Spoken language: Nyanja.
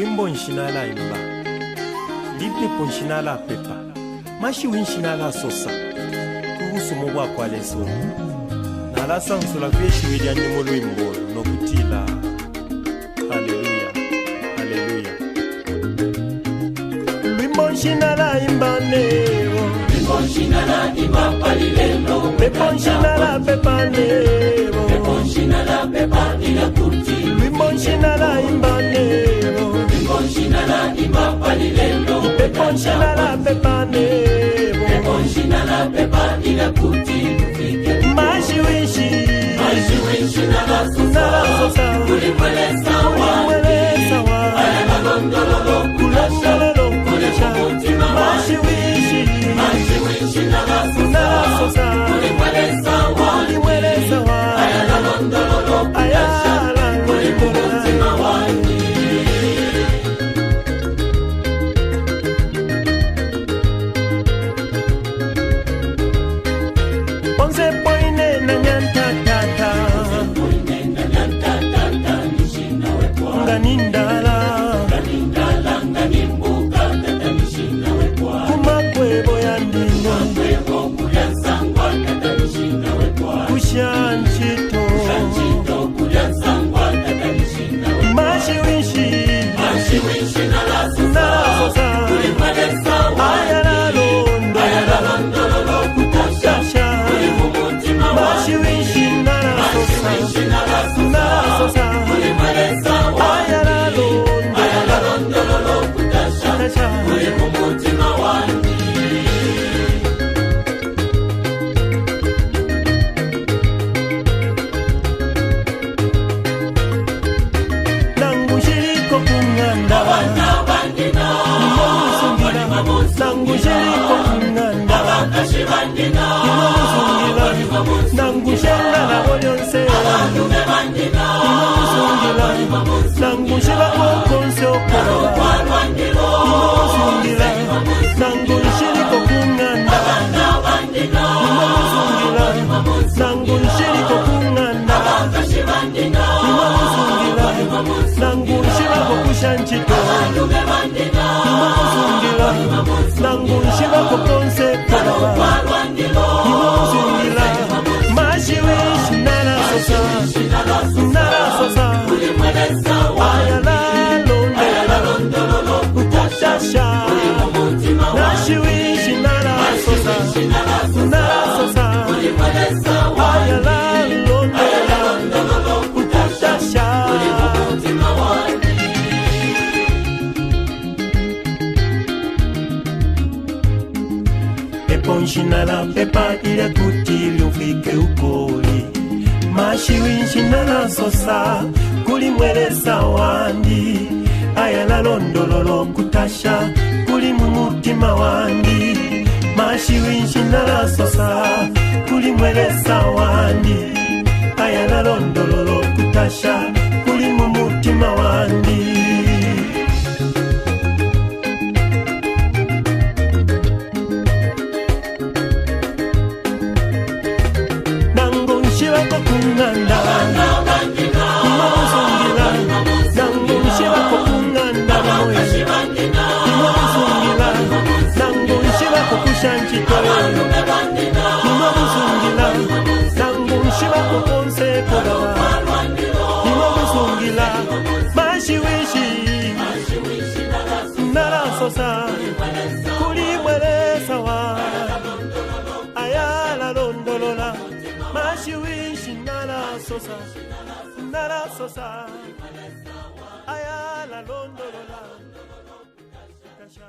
Wimbo nshinala imba Lipepo nshinala pepa Mashi winshinala sosa Kuhusumo wako aleso Nala sansula vyeshi widia nimo lwimbo Nokutila Haleluya Haleluya Wimbo nshinala imba newo Wimbo nshinala imba palilelo Pepo nshinala pepa newo Pepo nshinala pepa ila kuti Wimbo nshinala imba newo Wimbo nshinala imba palilelo Pepo nshinala pepa newo Pepo nshinala pepa ila kuti Mashi wishi nala sosa Kulimwele sawa Ayana londololo kulasha Kulimutima Mashi wishi nala sosa Kulimwele sawa Ayana londololo kulasha Kulimutima wani Onze poine na nyantatata Nganindala Kumakwebo ya ndino Kushanchito Mashi wishi nala sosa Ayala londo Kutasha Mashi wishi nala sosa Ayala londo Kutasha Nangu shiriko kunganda Nangu shiriko kunganda Nangu shela la oyonse Nangu shela okonse okora Nangu shiriko kunganda Nangu shiriko kunganda Nangu shiriko kushanchito Nangu shiriko konse okora Mashi wishi nala sosa Ayala londo Kutasha Mashi wishi nala sosa Ayala londo Kutasha Pepo nshinala pepa ila kutili ufike ukoli Mashi wishi nala sosa kulimwelesa wandi Ayala londololo kutasha kulimumutima wandi Mashi wishi nala sosa kulimwelesa wandi Ayala londololo kutasha kulimumutima wandi Shibako kunganda Imamuzungila Nangu shibako kunganda Imamuzungila Nangu shibako kushanchito Imamuzungila Nangu shibako konse kogawa Imamuzungila Mashi wishi Nala sosa Kulimwele sawa Ayala londolola Mashi wishi nala sosa Ayala londolola Kasha